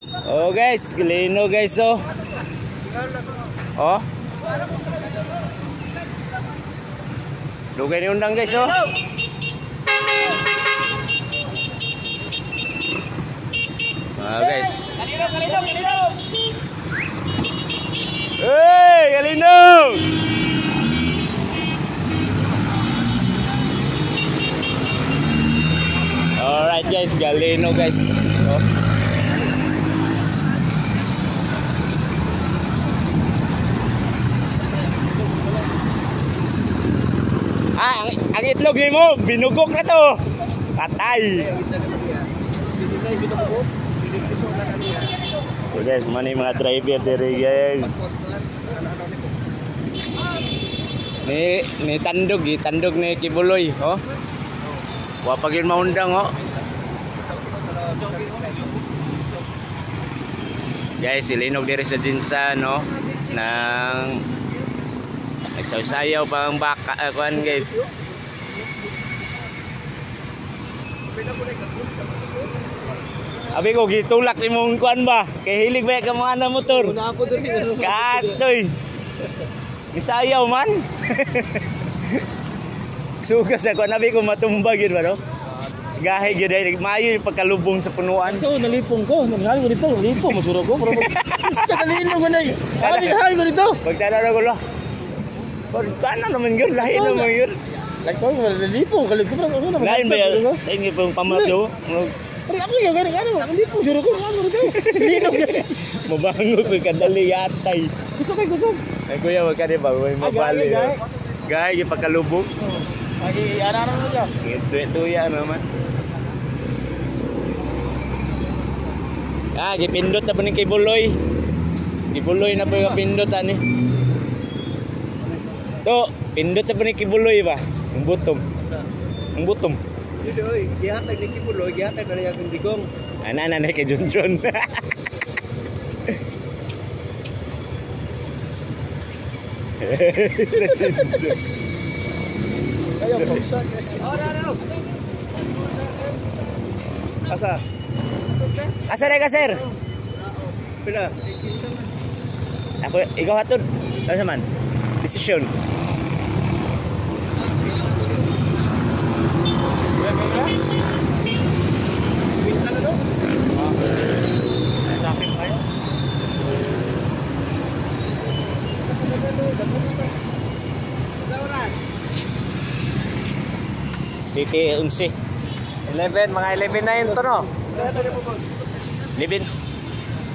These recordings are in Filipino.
Oh guys, lino guys oh. Oh. Dugay ni undang guys oh. Guys. Kalino. Hey, kalino. Alright guys, galino guys. Oh. Ang itlog ni mo, binugok na to. Patay. So guys, mana mga driver diri guys. Ni tandog ni Kibuloy, oh. Wa pagin maundang oh. Guys, ilinog diri sa Jinsan no nang nagsayaw pang baka kuan guys. Abi ko gitulak ni mong kuan ba? Kay hilig ba ka mga motor? Una ako diri. Katoy. Gisayaw man. Sugas ako nabi ko matumba gyud ba no? Gahe gyud ay maayo yung pagkalubong sa punuan. Ito nalipong ko, nangyari ko dito, nalipong masuro ko pero basta kalino ganay. Abi hay ko dito. Pagtara ko lo. Kana naman gyud, lahi naman gyud. Like ko nalipong kalit ko pero ano naman. Lain ba yan? Ingi pang pamato. Pero ako yung gani nalipong suro ko ano dito. Lino gani. Mabango ko kadali yatay. Gusto. Ay kuya wag ka di ba mabali. Gahe yung pagkalubong. Ay ana mo ya. Tuya naman. Gipindot na po ni Kibuloy. Kibuloy na po yung pindot ani. To, pindot na po ni Kibuloy ba? Ang buttom. Ang buttom. Dito oy, gihatag ni Kibuloy, gihatag na niya kung digong. Ana na kay Junjun. Kayo pagsak. Asa? Asa ka sir? Pila? Ako ikaw hatod. Ano man? Decision. Pinta na to? Sakit kayo? City 11. 11, mga 11 na yun to no? 11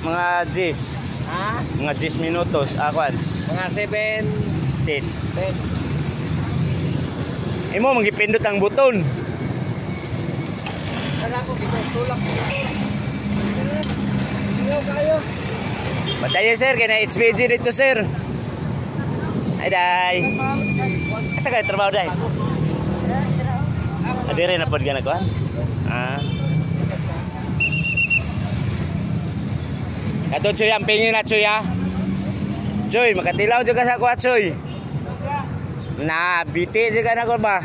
mga 10. Ha? Mga 10 minutos. Akuan. Mga 7, 10. 10. Imo magipindot ang buton. Kaya ako tulak. Iyo kayo. Batayan sir, kaya na HBG dito sir. Ay day. Asa kayo trabaho day? Adire na pod ka na ko. Kato Choy, ang pingin na Choy ha. Choy, makatilaw juga sa kuha Choy. Na, biti juga na ko ba?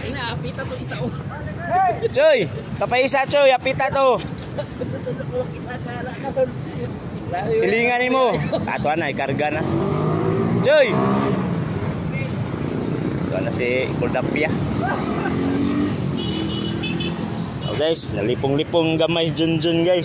Ay na, apita to isa. Choy, kapaisa Choy, apita to. Silingan mo. Ato na, ikarga na. Choy. Ito na si Kordapia. Oh guys, nalipong-lipong gamay Junjun guys.